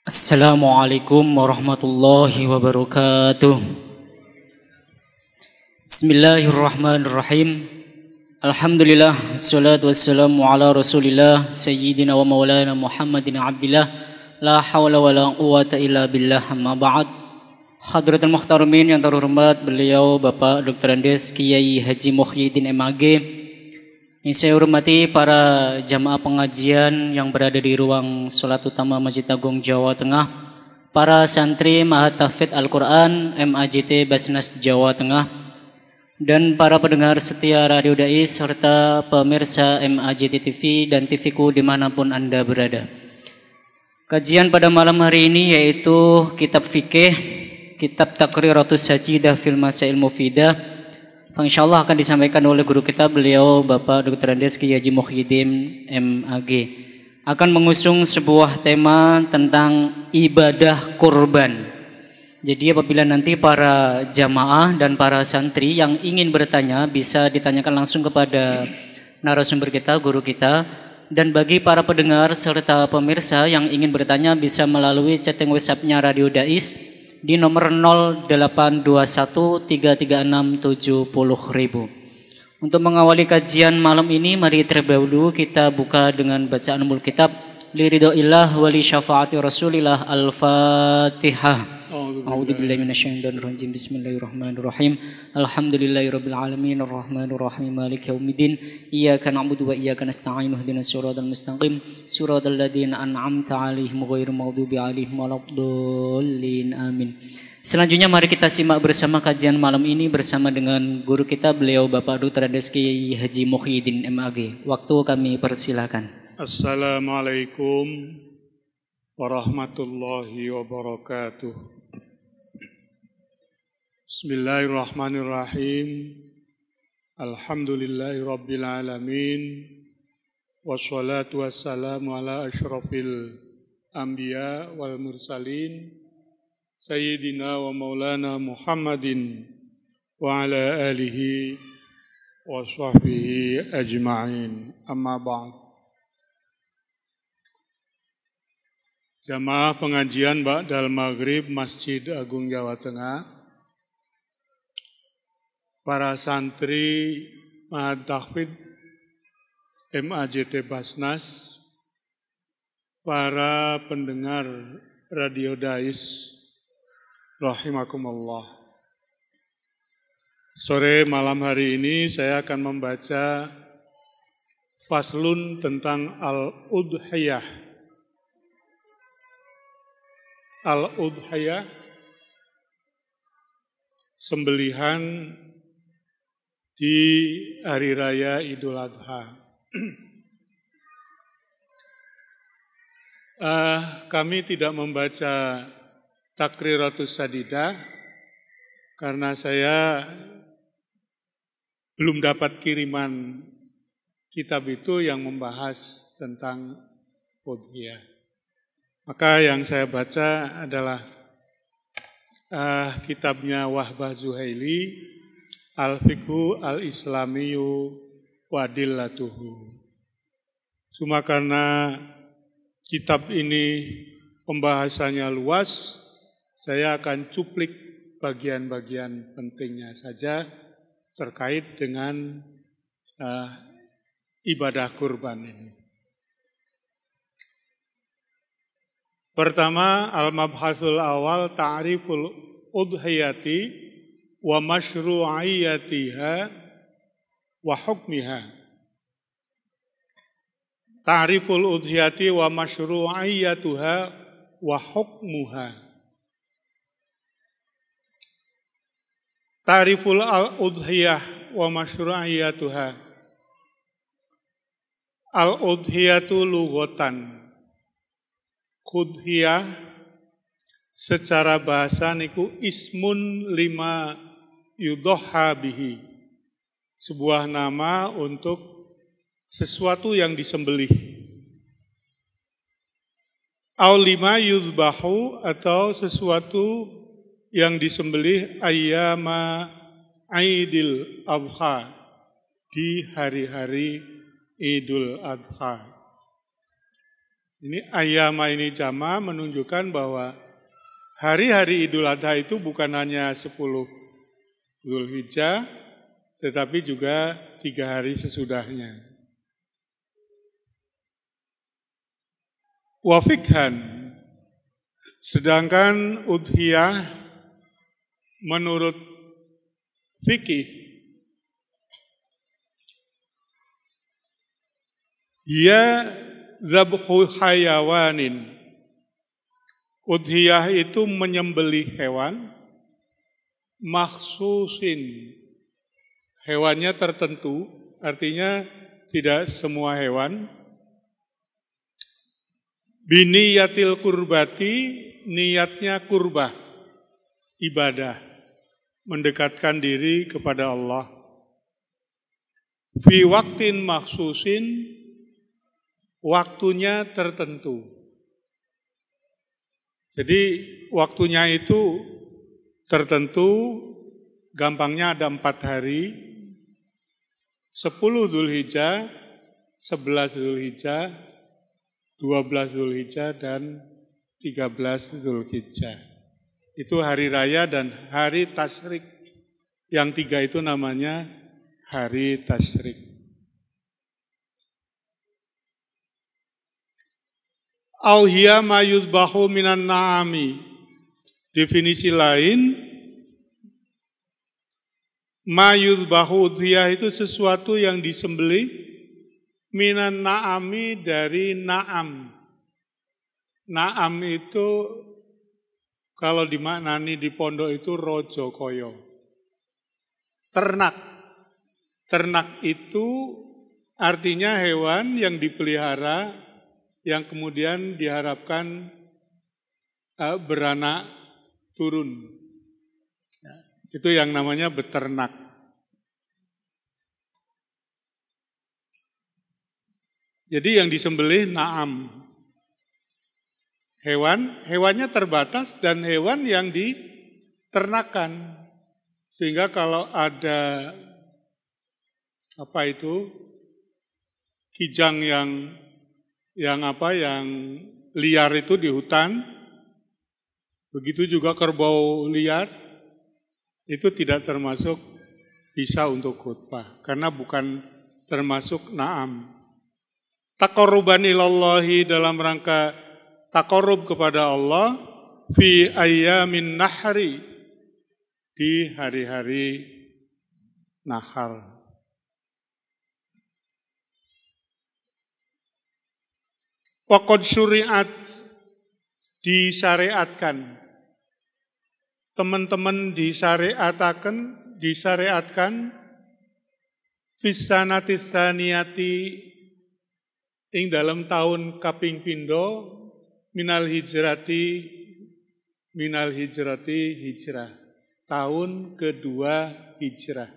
Assalamualaikum warahmatullahi wabarakatuh. Bismillahirrahmanirrahim. Alhamdulillah, assalatu wassalamu ala rasulillah Sayyidina wa maulana Muhammadin abdillah. La hawla wa la quwata illa billah, amma ba'd. Hadratul Muhtaramin yang terhormat, beliau Bapak Dr. Andes Kiai Haji Muhyiddin MAG. Yang saya hormati para jamaah pengajian yang berada di ruang sholat utama Masjid Agung Jawa Tengah, para santri Ma'had Tahfidz Al-Quran MAJT Basnas Jawa Tengah, dan para pendengar setia Radio Dais serta pemirsa MAJT TV dan TVku dimanapun Anda berada. Kajian pada malam hari ini yaitu Kitab Fikih, Kitab Taqriratus Sajidah fil Masail Mufidah. InsyaAllah akan disampaikan oleh guru kita, beliau Bapak Dr. Andes Kiai Haji Muhyiddin MAG. Akan mengusung sebuah tema tentang ibadah kurban. Jadi apabila nanti para jamaah dan para santri yang ingin bertanya bisa ditanyakan langsung kepada narasumber kita, guru kita. Dan bagi para pendengar serta pemirsa yang ingin bertanya bisa melalui chatting WhatsApp-nya Radio Dais di nomor 082133670000. Untuk mengawali kajian malam ini, mari terlebih dahulu kita buka dengan bacaan umul kitab Liridhoillah wali syafaati Rasulillah. Al-Fatihah. A'udzubillahi minasyaitonir rajim. Bismillahirrahmanirrahim. Alhamdulillahirabbil alamin arrahmanir rahim maliki yaumiddin. Iyyaka na'budu wa iyyaka nasta'in ihdinas siratal mustaqim siratal ladzina an'amta 'alaihim ghairil maghdubi 'alaihim waladdallin. Amin. Selanjutnya mari kita simak bersama kajian malam ini bersama dengan guru kita, beliau Bapak Dr. Andes Kiai Haji Muhyiddin MAG. Waktu kami persilakan. Assalamualaikum warahmatullahi wabarakatuh. Bismillahirrahmanirrahim. Alhamdulillahi rabbil alamin. Wassalatu wassalamu ala asyrafil anbiya wal mursalin Sayyidina wa maulana Muhammadin wa ala alihi wa sahbihi ajma'in. Amma ba'd. Jamaah pengajian Ba'dal Maghrib Masjid Agung Jawa Tengah, para santri Ma'had Tahfidz MAJT Basnas, para pendengar Radio Dais rahimakumullah. Sore malam hari ini saya akan membaca faslun tentang al-udhiyah. Al-udhiyah, sembelihan di hari raya Idul Adha. Kami tidak membaca Taqriratus Sajidah karena saya belum dapat kiriman kitab itu yang membahas tentang udhiyah. Maka yang saya baca adalah kitabnya Wahbah Zuhaili, Al-Fiqhu Al-Islamiyu Wadillatuhu. Cuma karena kitab ini pembahasannya luas, saya akan cuplik bagian-bagian pentingnya saja terkait dengan ibadah kurban ini. Pertama, al-mabhasul awal ta'riful udhiyati wa masyru'iyatiha wa hukmiha. Ta'riful udhiyati wa masyru'iyatuha wa hukmuha. Ta'riful al-udhiyah wa masyru'iyatuha. Al-udhiyatu lughatan. Udhiyah secara bahasa niku ismun lima yudhoha bihi. Sebuah nama untuk sesuatu yang disembelih. Au lima yudbahu, atau sesuatu yang disembelih ayyama Aidil Adha, di hari-hari Idul Adha. Ini ayyama ini jama menunjukkan bahwa hari-hari Idul Adha itu bukan hanya 10 Dzulhijjah, tetapi juga 3 hari sesudahnya. Wa fikhan, sedangkan udhiyah menurut fikih, ya dzabhu hayawanin. Udhiyah itu menyembelih hewan makhsusin. Hewannya tertentu, artinya tidak semua hewan. Biniyatil kurbati, niatnya kurbah, ibadah, mendekatkan diri kepada Allah. Fi waktin makhsusin, waktunya tertentu. Jadi waktunya itu tertentu, gampangnya ada 4 hari, 10 Dzulhijjah, 11 Dzulhijjah, 12 Dzulhijjah, dan 13 Dzulhijjah. Itu hari raya dan hari tasyrik. Yang 3 itu namanya hari tasyrik. Auhiya ma yuzbahu minan na'ami. Definisi lain, ma yuzbahu udhiyah itu sesuatu yang disembelih minan na'ami dari na'am. Na'am itu kalau dimaknani di pondok itu rojo koyo. Ternak. Ternak itu artinya hewan yang dipelihara yang kemudian diharapkan beranak turun. Itu yang namanya beternak. Jadi yang disembelih na'am. Hewannya terbatas dan hewan yang diternakan. Sehingga kalau ada kijang yang liar itu di hutan, begitu juga kerbau liar, itu tidak termasuk bisa untuk khutbah, karena bukan termasuk na'am. Taqarruban ilallahi dalam rangka taqarrub kepada Allah, fi ayyamin nahri, di hari-hari nahar. Waqad syuri'at, disyariatkan. Teman-teman disyariatkan fissanati tsaniyati ing dalam tahun kaping pindho minal hijrati hijrah. Tahun kedua hijrah.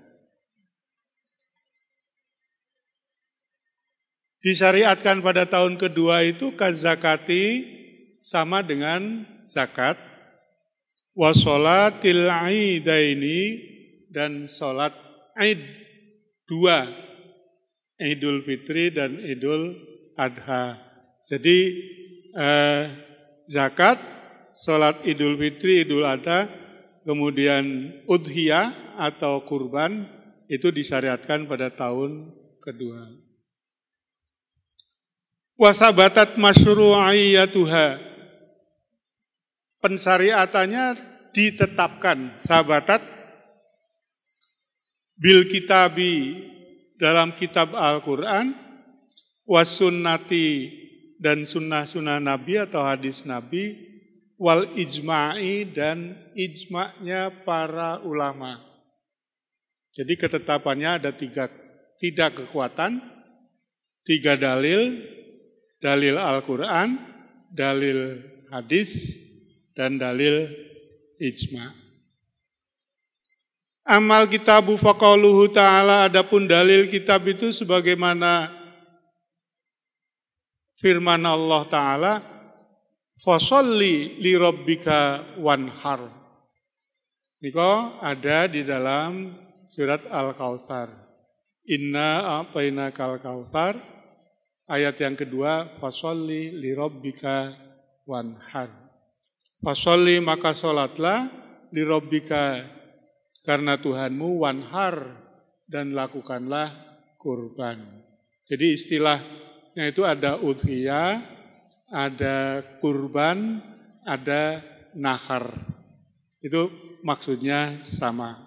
Disyariatkan pada tahun kedua itu kazakati, sama dengan zakat, wasolatil aidaini, dan sholat aid 2, Idul Fitri dan Idul Adha. Jadi zakat, sholat Idul Fitri, Idul Adha, kemudian udhiyah atau kurban itu disyariatkan pada tahun kedua. Wasabatat masyru'iyatuha, pensyariatannya ditetapkan, sabatat bil kitabi, dalam kitab Al-Quran, wasunnati, dan sunnah-sunnah Nabi atau hadis Nabi, wal ijma'i, dan ijma'nya para ulama. Jadi ketetapannya ada 3 kekuatan, 3 dalil, dalil Al-Quran, dalil hadis, dan dalil ijma'. Amal kitabu faqauluhu ta'ala, adapun dalil kitab itu sebagaimana firman Allah Ta'ala, fasholli li rabbika wanhar. Niko ada di dalam surat Al-Kautsar. Inna a'tainakal kautsar, Ayat yang kedua, fasholli lirabbika wanhar. Fasholli maka sholatlah lirabbika karena Tuhanmu, wanhar dan lakukanlah kurban. Jadi istilahnya itu ada udhiyah, ada kurban, ada nahar. Itu maksudnya sama.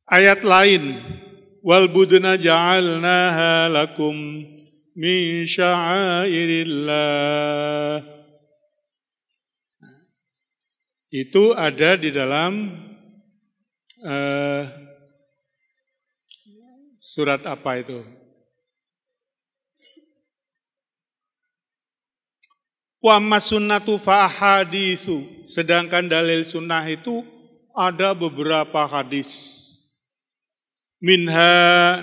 Ayat lain, wal budna ja'alnaha lakum min sya'airillah. Itu ada di dalam surat apa itu? Wa masunnatu fa ahaditsu. Sedangkan dalil sunnah itu ada beberapa hadis. Minha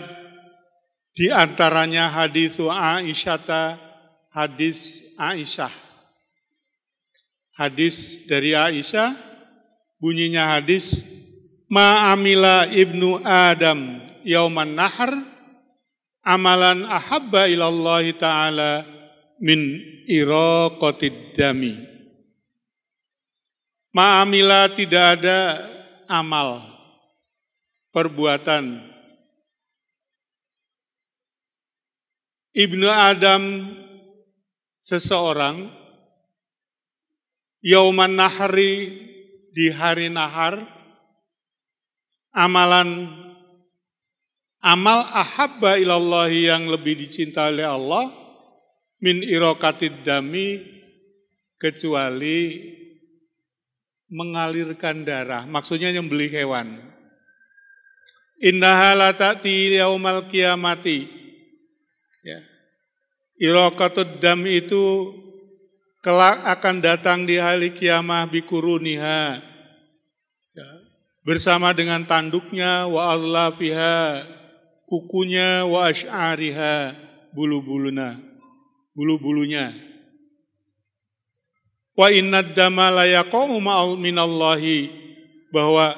di antaranya haditsu Aisyah, hadis Aisyah. Hadis dari Aisyah, bunyinya hadis, ma'amila ibnu Adam yauman nahar, amalan ahabba ilallahi ta'ala min iraqatid dami. Ma'amila tidak ada amal, perbuatan. Ibnu Adam seseorang, yauman nahari di hari nahar, amal ahabba ilallahi yang lebih dicintai oleh Allah, min iraqatid dami, kecuali mengalirkan darah, maksudnya nyembelih hewan. Innaha la ta'ti yaumal qiyamati. Ya. Iraqatud dam itu kelak akan datang di hari kiamah bikuruniha, ya, bersama dengan tanduknya, wa adlafiha, kukunya, wa asy'ariha, bulu-bulunya. Wa innad dama la yaqau minallahi, bahwa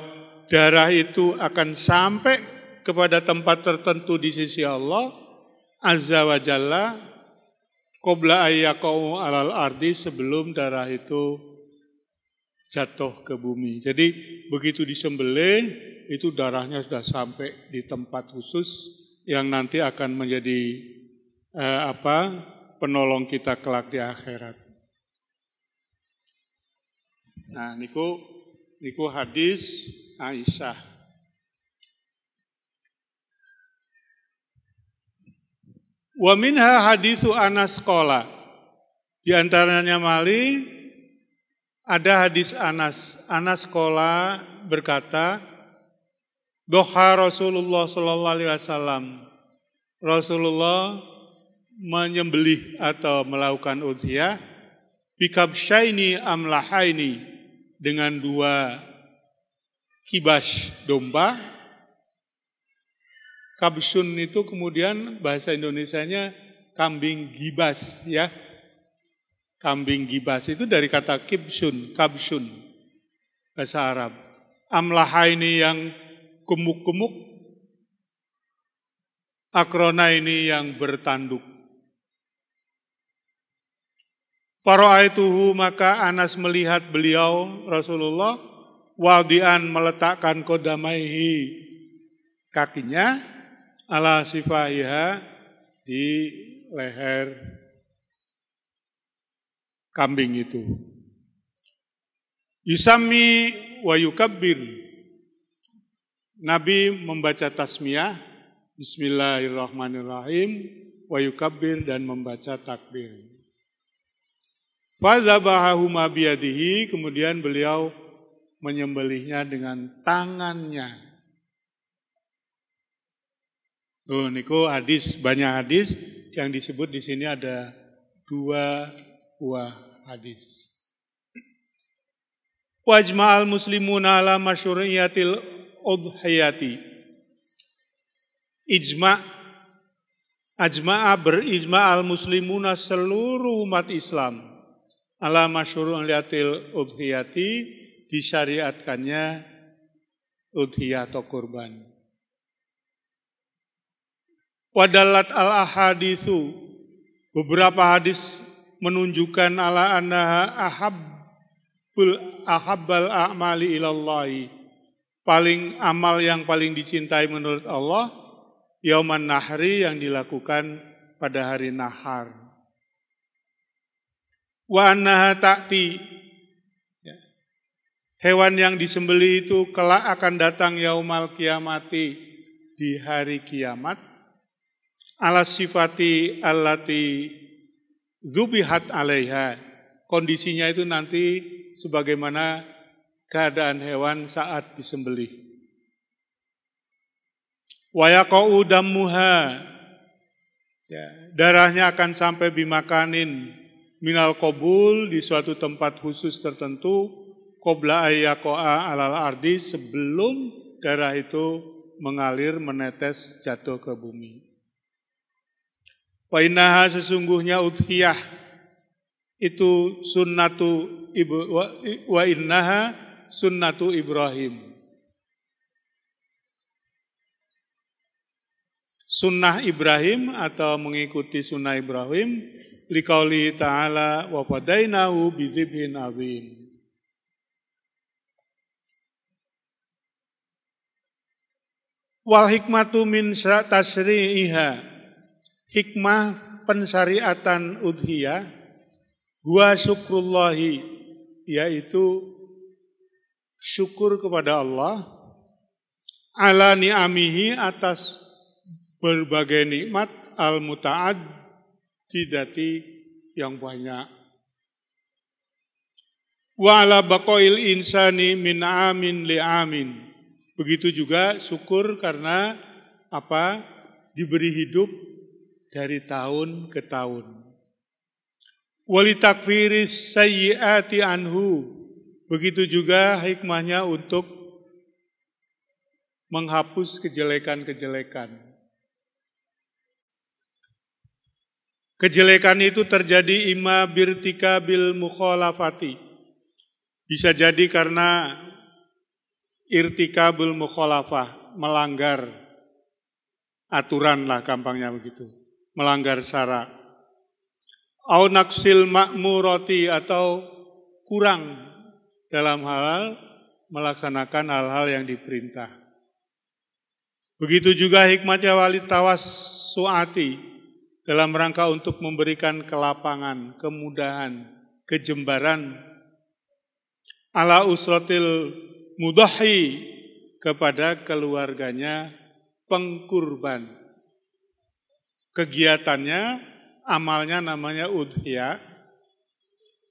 darah itu akan sampai kepada tempat tertentu di sisi Allah Azza wa Jalla, qabla ayyaqau alal ardi, sebelum darah itu jatuh ke bumi. Jadi begitu disembelih, itu darahnya sudah sampai di tempat khusus yang nanti akan menjadi penolong kita kelak di akhirat. Nah, niku hadis Aisyah. Wa minha haditsu Anas qala. Di antaranya mali ada hadis Anas. Anas qala berkata, doha Rasulullah sallallahu alaihi wasallam. Rasulullah menyembelih atau melakukan udhiyah bikabsyaini amlahaini, dengan 2 kibas domba. Kabsun itu kemudian bahasa Indonesianya kambing gibas, ya. Kambing gibas itu dari kata kibsun, kabsun, bahasa Arab. Amlaha ini yang gemuk-gemuk, akrona ini yang bertanduk. Fara'aituhu, maka Anas melihat beliau Rasulullah wadian meletakkan kodamaihi, kakinya, ala sifaiha, di leher kambing itu. Yusami wa yukabbir, Nabi membaca tasmiyah, bismillahirrahmanirrahim, wa yukabbir, dan membaca takbir. Fadzabahahuma biyadihi, kemudian beliau menyembelihnya dengan tangannya. Oh, niku hadis, banyak hadis yang disebut di sini, ada 2 buah hadis. Wajma'al muslimuna ala masyru'iyatil udhiyati. Berijma al muslimuna, seluruh umat Islam, ala masyru'iyatil udhiyati, disyariatkannya udhiyah atau kurban. Wadalat al-ahaditsu, beberapa hadis menunjukkan ala annaha ahabbal a'mali ilallahi, amal yang paling dicintai menurut Allah, yauman nahri, yang dilakukan pada hari nahar. Wa annaha ta'ti, hewan yang disembelih itu kelak akan datang yaumal kiamati, di hari kiamat, ala sifati allati zubihat alaiha, kondisinya itu nanti sebagaimana keadaan hewan saat disembelih. Wa yaqa'u dammuha, darahnya akan sampai bimakanin minal qabul, di suatu tempat khusus tertentu, qabla ayyaqa'a alal ardi, sebelum darah itu mengalir menetes jatuh ke bumi. Wa innaha, sesungguhnya udhiyah itu wa innaha sunnatu Ibrahim. Sunnah Ibrahim atau mengikuti sunnah Ibrahim, liqauli ta'ala wa fadainahu bidzibhin azim. Wal hikmatu min tasri'iha, hikmah pensyariatan udhiyah, huwa syukrullahi, yaitu syukur kepada Allah, ala ni'amihi, atas berbagai nikmat, al-muta'addidati, yang banyak. Wa ala baqail insani min amin li amin, begitu juga syukur karena apa? Diberi hidup dari tahun ke tahun. Walitakfiris sayyiati anhu, begitu juga hikmahnya untuk menghapus kejelekan-kejelekan. Kejelekan itu terjadi imma birtikabil mukhalafati, bisa jadi karena irtikabul mukhalafah, melanggar aturan lah, gampangnya begitu. Melanggar syarak, au naksil ma'murati, atau kurang dalam hal melaksanakan hal-hal yang diperintah. Begitu juga hikmatnya wali tawassuati, dalam rangka untuk memberikan kelapangan, kemudahan, kejembaran, ala usratil mudahi, kepada keluarganya pengkurban. Kegiatannya, amalnya namanya udhiyah,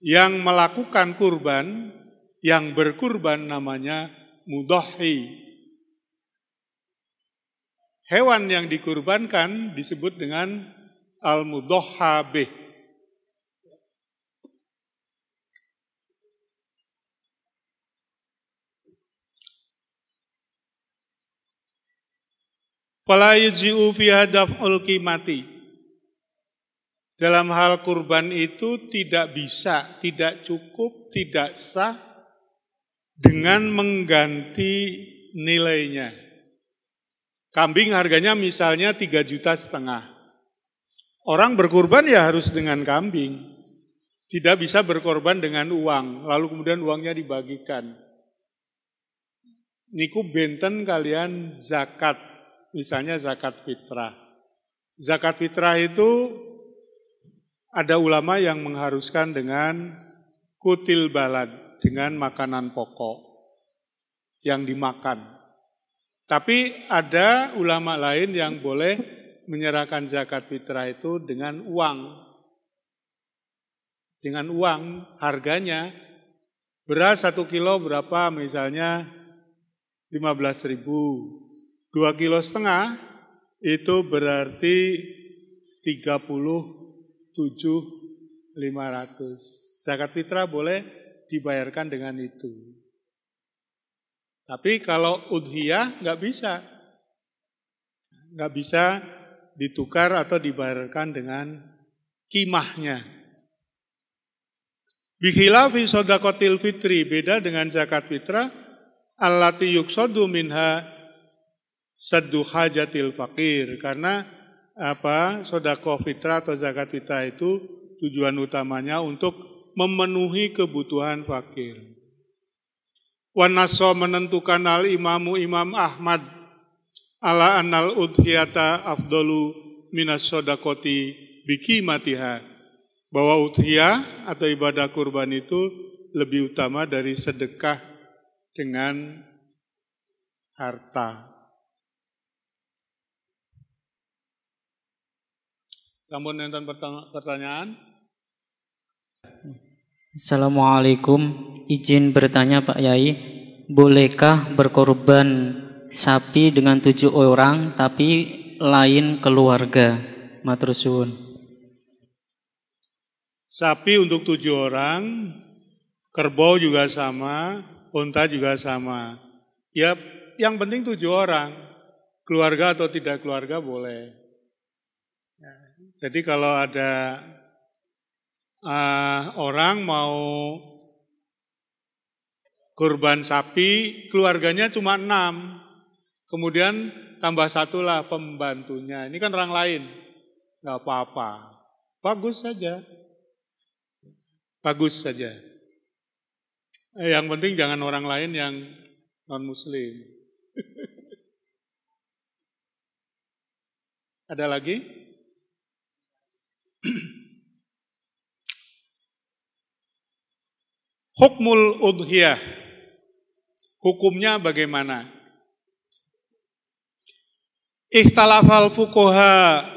yang melakukan kurban, yang berkurban namanya mudahi. Hewan yang dikurbankan disebut dengan al-mudahha bih. Fala yujzi'u fiha daf'ul qimati. Dalam hal kurban itu tidak bisa, tidak cukup, tidak sah dengan mengganti nilainya. Kambing harganya misalnya 3,5 juta. Orang berkurban ya harus dengan kambing. Tidak bisa berkorban dengan uang, lalu kemudian uangnya dibagikan. Niku benten kalian zakat. Misalnya zakat fitrah. Zakat fitrah itu ada ulama yang mengharuskan dengan kutil balad, dengan makanan pokok yang dimakan. Tapi ada ulama lain yang boleh menyerahkan zakat fitrah itu dengan uang. Dengan uang, harganya beras 1 kilo berapa, misalnya 15.000. 2,5 kilo itu berarti 37.500. Zakat fitrah boleh dibayarkan dengan itu. Tapi kalau udhiyah nggak bisa. Nggak bisa ditukar atau dibayarkan dengan kimahnya. Bikhilafi sodakotil fitri, beda dengan zakat fitrah, allati yuksadu minha saddu hajatil fakir, karena sedekah fitrah atau zakat fitrah itu tujuan utamanya untuk memenuhi kebutuhan fakir. Wan naso menentukan al imamu Imam Ahmad ala annal udhiyata afdalu minas sodakoti bikimatiha, bahwa udhiyah atau ibadah kurban itu lebih utama dari sedekah dengan harta. Sampun enten pertanyaan? Assalamualaikum, izin bertanya Pak Yai, bolehkah berkorban sapi dengan 7 orang tapi lain keluarga? Matur suwun. Sapi untuk 7 orang, kerbau juga sama, unta juga sama. Ya, yang penting 7 orang, keluarga atau tidak keluarga boleh. Jadi kalau ada orang mau kurban sapi, keluarganya cuma 6, kemudian tambah 1 lah pembantunya. Ini kan orang lain, nggak apa-apa, bagus saja, bagus saja. Yang penting jangan orang lain yang non-muslim. Ada lagi? Hukmul udhiyah, hukumnya bagaimana? Ikhtalafal fuqaha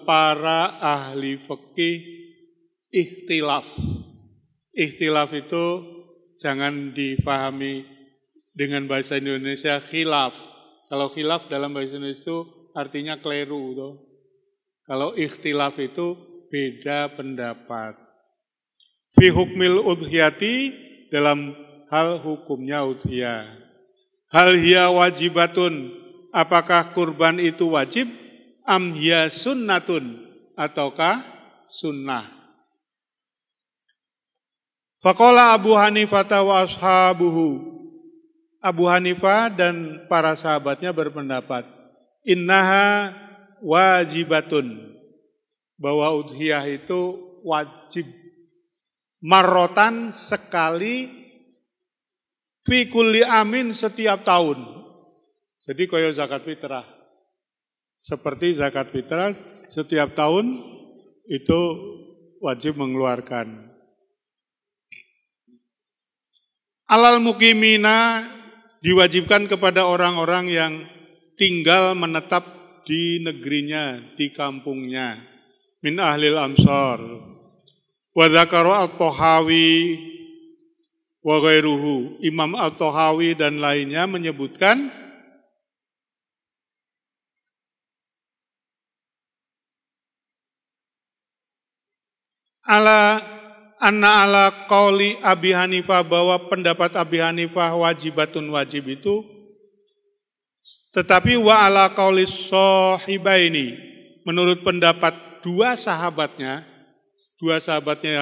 para ahli fikih ikhtilaf. Ikhtilaf itu jangan dipahami dengan bahasa Indonesia khilaf. Kalau khilaf dalam bahasa Indonesia itu artinya keliru. Toh. Kalau ikhtilaf itu beda pendapat. Fi hukmil udhiyati, dalam hal hukumnya udhiyah. Hal hiya wajibatun, apakah kurban itu wajib? Am hiya sunnatun, ataukah sunnah? Faqala Abu Hanifah wa ashabuhu, Abu Hanifah dan para sahabatnya berpendapat, innaha wajibatun, bahwa udhiyah itu wajib. Marrotan, sekali, fi kulli amin, setiap tahun. Jadi kaya zakat fitrah. Seperti zakat fitrah, setiap tahun itu wajib mengeluarkan. Alal mukimina, diwajibkan kepada orang-orang yang tinggal menetap di negerinya, di kampungnya. Min ahlil amsar. Wa dzakara at-Tahawi wa ghairuhu. Imam at-Tahawi dan lainnya menyebutkan anna ala qauli Abi Hanifah, bahwa pendapat Abi Hanifah wajibatun, wajib itu, tetapi wa ala qauli sahibaini, menurut pendapat dua sahabatnya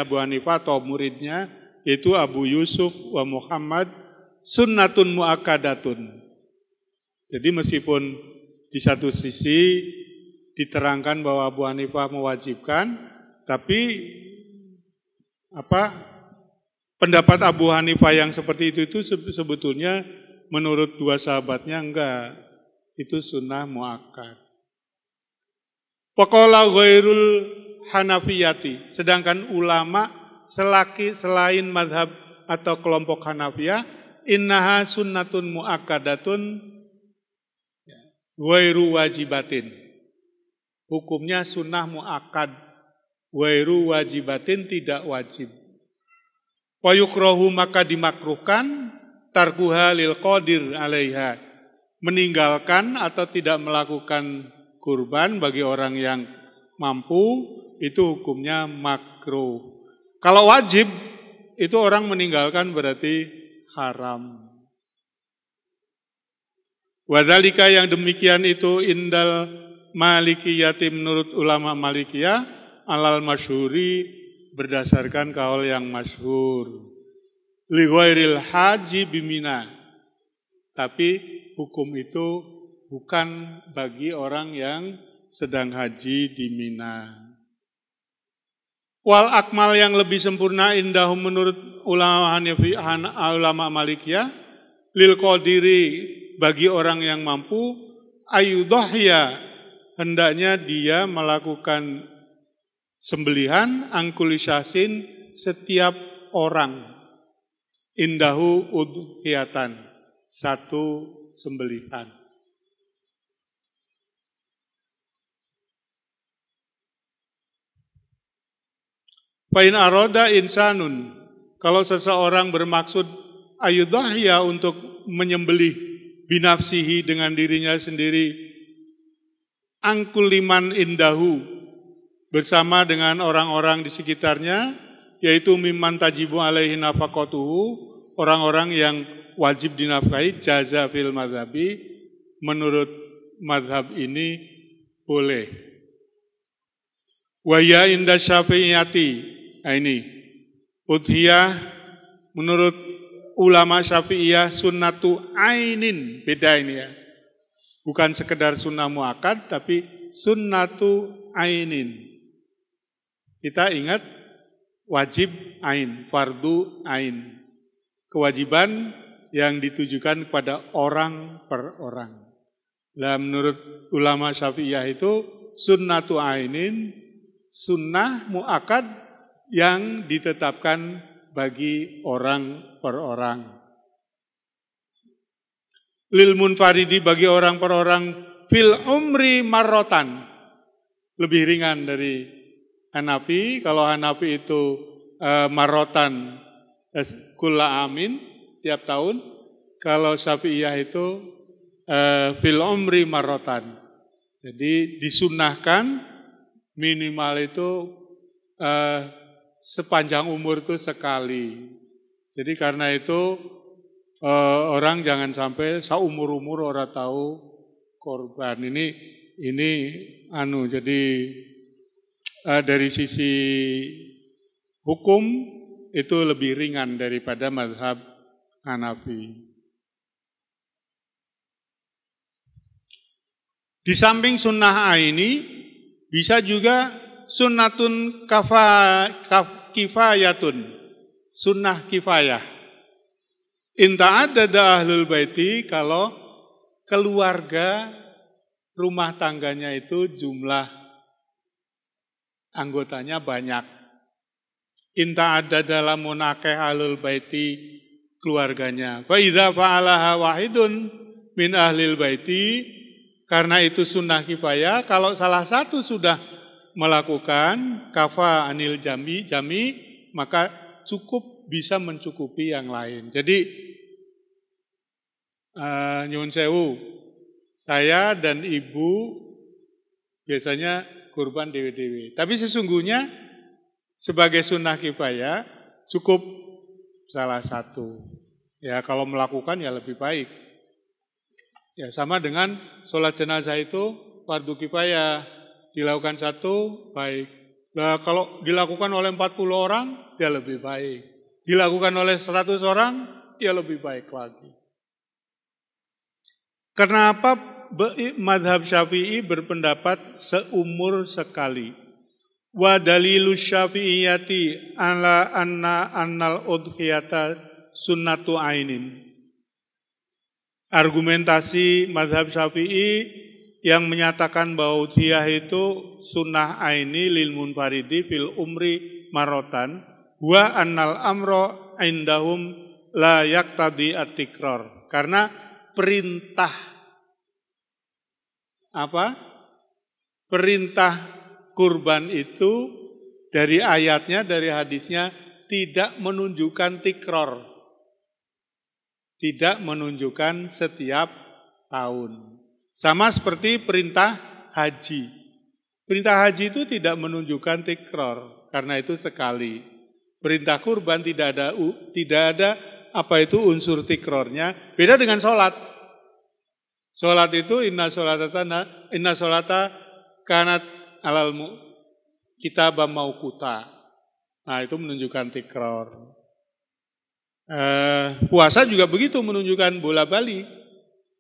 Abu Hanifah atau muridnya, yaitu Abu Yusuf wa Muhammad, sunnatun muakkadatun. Jadi meskipun di satu sisi diterangkan bahwa Abu Hanifah mewajibkan, tapi pendapat Abu Hanifah yang seperti itu sebetulnya menurut dua sahabatnya enggak, itu sunnah muakkad. Waqala ghairul Hanafiyati, sedangkan ulama selain madhab atau kelompok Hanafiyah, innaha sunnatun muakkadatun ghairu wajibatin, hukumnya sunnah muakkad, ghairu wajibatin, tidak wajib. Wa yukrahu, maka dimakruhkan, tarkuha lil qadir alaiha, meninggalkan atau tidak melakukan kurban bagi orang yang mampu, itu hukumnya makruh. Kalau wajib, itu orang meninggalkan berarti haram. Wadzalika, yang demikian itu, indal malikiyati, menurut ulama Malikiyah, alal masyhuri, berdasarkan kaul yang masyhur. Li ghairil haji bimina, tapi hukum itu bukan bagi orang yang sedang haji di Mina. Wal akmal yang lebih sempurna indahum menurut ulama Hanafi, ulama Malikiyah, lil qadiri bagi orang yang mampu, ayudhya hendaknya dia melakukan sembelihan angkulisyasin setiap orang, indahu udhiyatan, satu sembelihan. Fain aroda insanun, kalau seseorang bermaksud ayudhya untuk menyembelih binafsihi dengan dirinya sendiri, angkuliman indahu bersama dengan orang-orang di sekitarnya, yaitu mimman tajibu alaihi nafaqatuhu, orang-orang yang wajib dinafkahi, jaza fil madhabi, menurut madhab ini boleh. Waya inda syafi'iyati, nah ini, udhiyah menurut ulama Syafi'iyah sunnatu ainin, beda ini ya. Bukan sekedar sunnah muakkad, tapi sunnatu ainin. Kita ingat wajib ain, fardu ain. Kewajiban yang ditujukan kepada orang per orang. Nah, menurut ulama Syafi'iyah itu sunnatu ainin, sunnah muakkad yang ditetapkan bagi orang per orang. Lil munfaridi bagi orang per orang, fil umri marrotan, lebih ringan dari Hanafi. Kalau Hanafi itu marrotan kulla amin, setiap tahun. Kalau Syafi'iyah itu fil umri marrotan. Jadi disunahkan minimal itu sepanjang umur itu sekali. Jadi karena itu orang jangan sampai saumur-umur orang tahu korban. Ini jadi dari sisi hukum itu lebih ringan daripada mazhab Hanafi. Di samping sunnah ini bisa juga sunnatun kifayatun, sunnah kifayah. Inta adada ahlul baiti, kalau keluarga rumah tangganya itu jumlah anggotanya banyak. Inta adada lamun akeh ahlul baiti keluarganya. Fa idza fa'alaha wahidun min ahlil baiti, karena itu sunnah kifayah, kalau salah satu sudah melakukan kafa anil jami, maka cukup bisa mencukupi yang lain. Jadi nyuwun sewu, saya dan ibu biasanya kurban dewe-dewe. Tapi sesungguhnya sebagai sunnah kifayah cukup salah satu. Ya kalau melakukan ya lebih baik. Ya sama dengan sholat jenazah itu fardu kifayah. Dilakukan satu, baik. Nah, kalau dilakukan oleh 40 orang, ya lebih baik. Dilakukan oleh 100 orang, ya lebih baik lagi. Kenapa mazhab Syafi'i berpendapat seumur sekali? Wa dalilu syafi'iyati ala annal udhiyata sunnatu ainin. Argumentasi mazhab Syafi'i yang menyatakan bahwa udhiyah itu sunnah aini lil munfaridi fil umri marotan, wa annal amro indahum la yaktadi at-tikrar. Karena perintah perintah kurban itu dari ayatnya, dari hadisnya tidak menunjukkan tikrar, tidak menunjukkan setiap tahun. Sama seperti perintah haji. Perintah haji itu tidak menunjukkan tikrar, karena itu sekali. Perintah kurban tidak ada unsur tikrornya. Beda dengan sholat. Sholat itu inna sholata kanat alalmu kitabam mauquta. Nah itu menunjukkan tikrar. Puasa juga begitu, menunjukkan bola bali.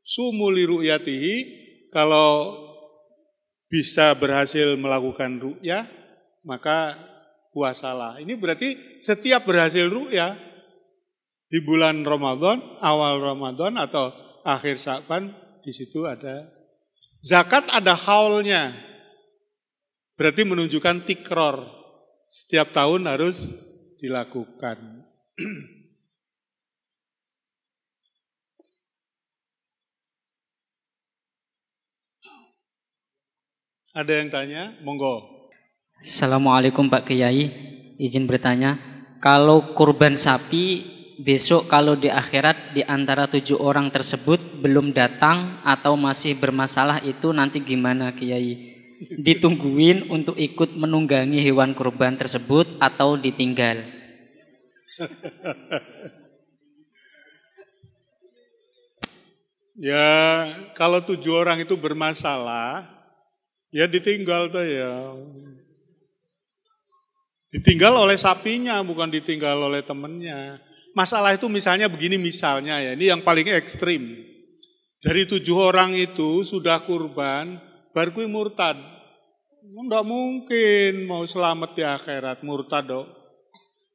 Sumu li ru'yatihi, kalau bisa berhasil melakukan ru'yah, maka puasalah. Ini berarti setiap berhasil ru'yah di bulan Ramadan, awal Ramadan atau akhir Sya'ban, di situ ada zakat, ada haulnya. Berarti menunjukkan tikror. Setiap tahun harus dilakukan. Ada yang tanya? Monggo. Assalamualaikum Pak Kiai, izin bertanya, kalau kurban sapi besok kalau di akhirat di antara 7 orang tersebut belum datang atau masih bermasalah, itu nanti gimana Kiai? Ditungguin untuk ikut menunggangi hewan kurban tersebut atau ditinggal? Ya, kalau 7 orang itu bermasalah, ya ditinggal tuh ya. Ditinggal oleh sapinya, bukan ditinggal oleh temennya. Masalah itu misalnya begini, misalnya ya, ini yang paling ekstrim. Dari 7 orang itu sudah kurban, baru murtad. Enggak mungkin mau selamat di akhirat, murtad dong.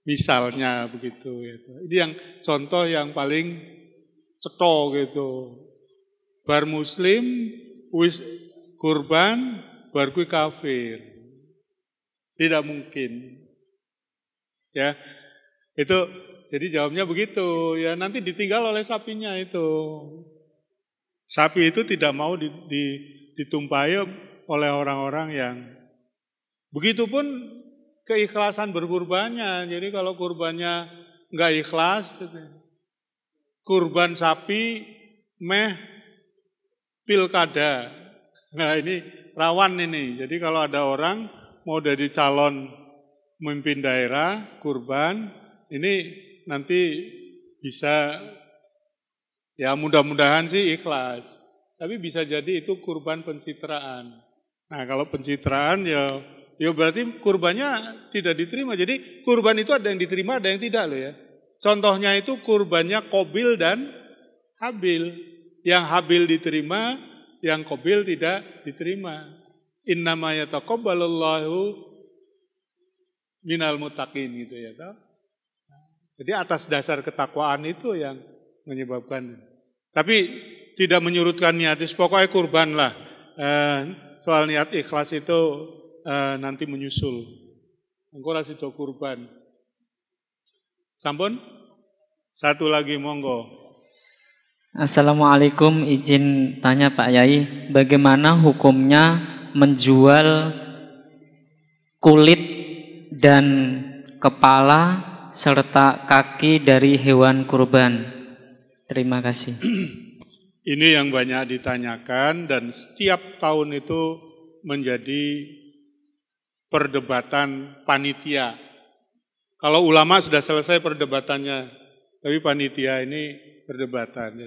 Misalnya begitu. Gitu. Ini yang contoh yang paling cetok gitu. Bar muslim, wis kurban, bar kui kafir. Tidak mungkin. Ya. Itu jadi jawabnya begitu. Ya nanti ditinggal oleh sapinya itu. Sapi itu tidak mau ditumpai oleh orang-orang yang begitupun keikhlasan berkurbannya. Jadi kalau kurbannya enggak ikhlas, kurban sapi meh pilkada. Nah ini rawan ini. Jadi kalau ada orang mau jadi calon pemimpin daerah, kurban, ini nanti bisa, ya mudah-mudahan sih ikhlas. Tapi bisa jadi itu kurban pencitraan. Nah kalau pencitraan ya berarti kurbannya tidak diterima. Jadi kurban itu ada yang diterima, ada yang tidak loh ya. Contohnya itu kurbannya Qabil dan Habil. Yang Habil diterima, yang Qabil tidak diterima. Innama yataqabbalullahu minal muttaqin gitu ya. Jadi atas dasar ketakwaan itu yang menyebabkan. Tapi tidak menyurutkan niat. Pokoknya kurban lah. Soal niat ikhlas itu nanti menyusul. Engko ra sida kurban. Sampun? Satu lagi monggo. Assalamualaikum, izin tanya Pak Yai, bagaimana hukumnya menjual kulit dan kepala serta kaki dari hewan kurban? Terima kasih. Ini yang banyak ditanyakan dan setiap tahun itu menjadi perdebatan panitia. Kalau ulama sudah selesai perdebatannya, tapi panitia ini perdebatan.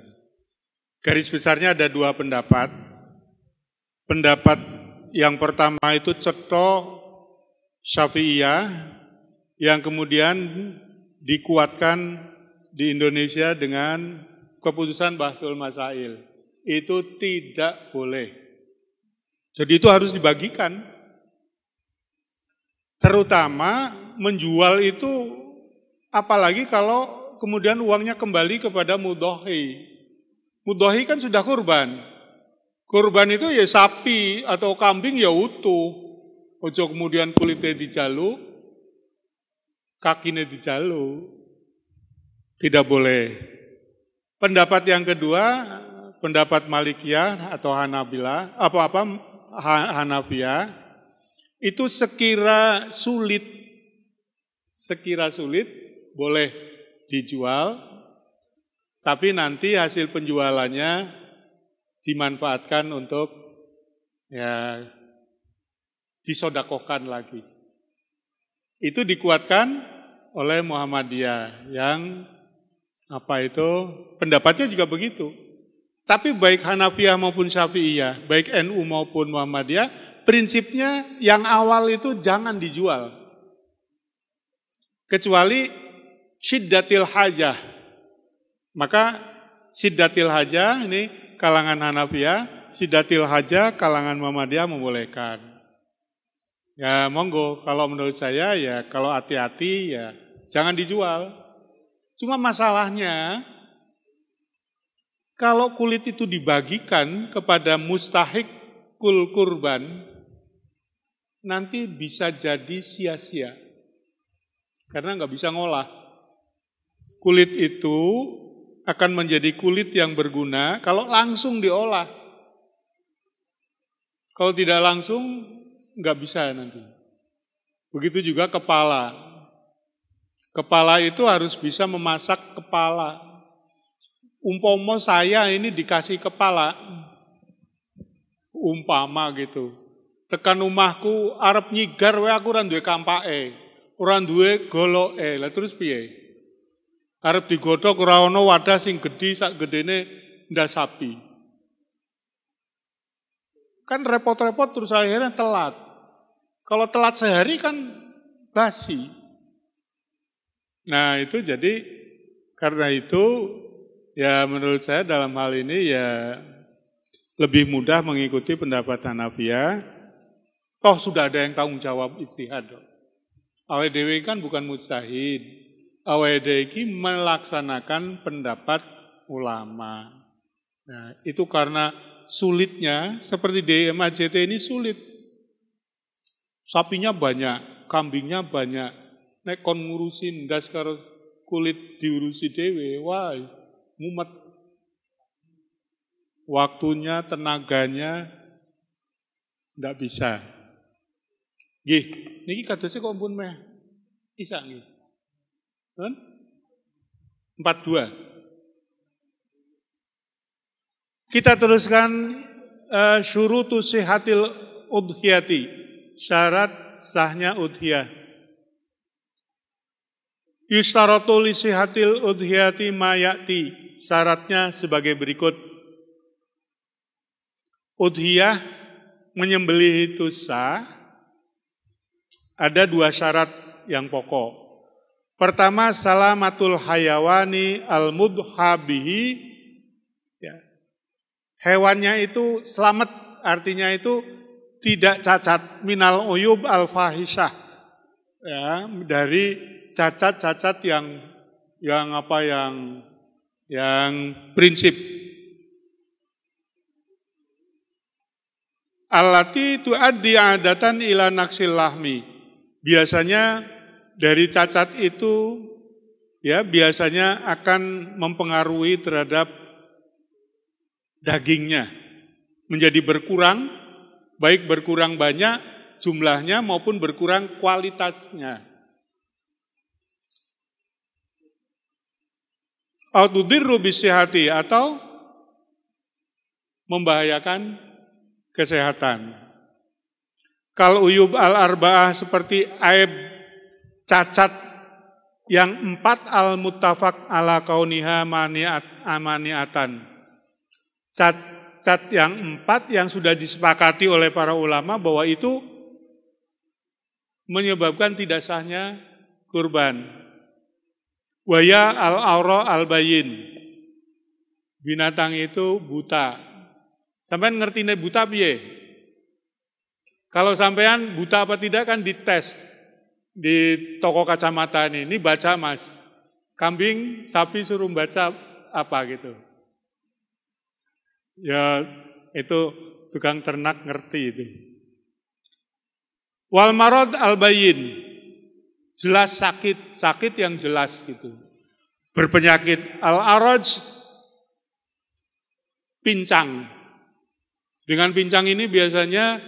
Garis besarnya ada 2 pendapat. Pendapat yang pertama itu cetok Syafi'iyah, yang kemudian dikuatkan di Indonesia dengan keputusan Bahsul Masail. Itu tidak boleh. Jadi itu harus dibagikan. Terutama menjual itu, apalagi kalau kemudian uangnya kembali kepada mudhohi. Mudhohi kan sudah kurban. Kurban itu ya sapi atau kambing ya utuh. Ojo kemudian kulitnya dijalu, kakinya dijalu. Tidak boleh. Pendapat yang kedua, pendapat Malikiyah atau Hanabilah, Hanafiyah, itu sekira sulit boleh dijual, tapi nanti hasil penjualannya dimanfaatkan untuk ya disodakohkan lagi. Itu dikuatkan oleh Muhammadiyah yang pendapatnya juga begitu. Tapi baik Hanafiyah maupun Syafi'iyah, baik NU maupun Muhammadiyah, prinsipnya yang awal itu jangan dijual. Kecuali syiddatil hajah. Maka syiddatil hajah ini kalangan Hanafiyah Sidatil Haja kalangan Muhammadiyah membolehkan. Ya monggo, kalau menurut saya ya kalau hati-hati ya jangan dijual. Cuma masalahnya kalau kulit itu dibagikan kepada mustahikul kurban, nanti bisa jadi sia-sia. Karena nggak bisa ngolah. Kulit itu akan menjadi kulit yang berguna kalau langsung diolah. Kalau tidak langsung, nggak bisa nanti. Begitu juga kepala. Kepala itu harus bisa memasak kepala. Umpama saya ini dikasih kepala, umpama gitu. Tekan rumahku arep nyigar wae aku ora duwe kampake, ora duwe goloke. Lah terus piye? Arep digodhog ora ana wadah sing gedhi sak gedene ndas sapi. Kan repot-repot terus akhirnya telat. Kalau telat sehari kan basi. Nah itu jadi karena itu ya menurut saya dalam hal ini ya lebih mudah mengikuti pendapat Hanafiyah. Toh sudah ada yang tanggung jawab ijtihad. Awake dhewe kan bukan mujtahid. Awake dhewe iki melaksanakan pendapat ulama. Nah, itu karena sulitnya seperti di MAJT ini sulit. Sapinya banyak, kambingnya banyak. Nek kon ngurusin ndas karo kulit diurusi dhewe, wah mumet. Waktunya, tenaganya ndak bisa. Nggih, niki kadose kok pun meh isa nggih. 42. Kita teruskan syurutu sihatil udhiyati, syarat sahnya udhiyah. Yustaratu li sihatil udhiyati ma ya'ti, syaratnya sebagai berikut. Udhiyah menyembelih itu sah, ada dua syarat yang pokok. Pertama, salamatul hayawani al-mudhabihi. Ya. Hewannya itu selamat, artinya itu tidak cacat. Minal uyub al-fahisyah. Ya, dari cacat-cacat yang prinsip. Allati tuaddi adatan ila naksil lahmi. Biasanya dari cacat itu ya biasanya akan mempengaruhi terhadap dagingnya menjadi berkurang, baik berkurang banyak jumlahnya maupun berkurang kualitasnya. Autudirru bisihati atau membahayakan kesehatan. Kal uyub al-arba'ah seperti aib cacat yang 4 al-muttafaq ala kauniha amaniatan. Cacat yang 4 yang sudah disepakati oleh para ulama bahwa itu menyebabkan tidak sahnya kurban. Waya al-aura al-bayin. Binatang itu buta. Sampean ngerti nek buta piye? Kalau sampean buta apa tidak kan dites. Di toko kacamata ini baca mas, kambing, sapi suruh baca apa gitu. Ya itu tukang ternak ngerti itu. Wal marad al bayin, jelas sakit yang jelas gitu. Berpenyakit. Al araj, pincang. Dengan pincang ini biasanya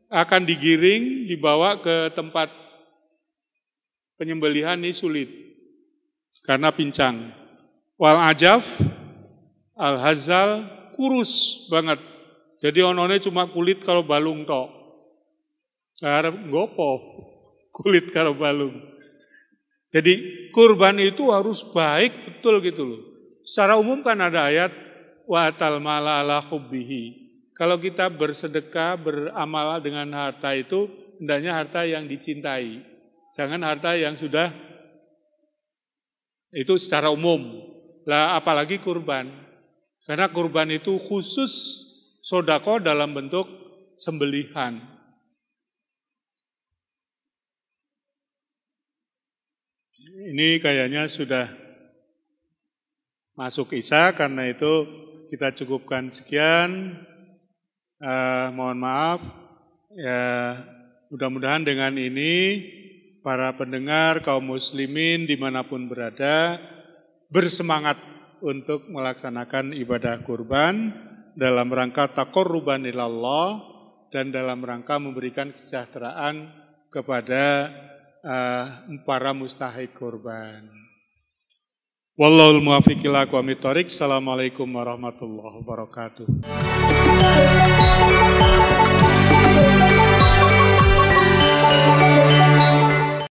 akan digiring, dibawa ke tempat penyembelihan ini sulit karena pincang. Wal ajaf, al hazal, kurus banget. Jadi onone cuma kulit kalau balung tok. Arep ngopo kulit kalau balung. Jadi kurban itu harus baik betul gitu loh. Secara umum kan ada ayat wa atal mala ala hubbihi. Kalau kita bersedekah, beramal dengan harta itu hendaknya harta yang dicintai. Jangan harta yang sudah itu secara umum. Lah apalagi kurban. Karena kurban itu khusus sodako dalam bentuk sembelihan. Ini kayaknya sudah masuk Isya, karena itu kita cukupkan sekian. Mohon maaf. Ya, mudah-mudahan dengan ini para pendengar kaum muslimin dimanapun berada bersemangat untuk melaksanakan ibadah kurban dalam rangka taqarruban ilallah dan dalam rangka memberikan kesejahteraan kepada para mustahik kurban. Wallahul muwaffiq ila aqwamit thoriq. Assalamualaikum warahmatullahi wabarakatuh.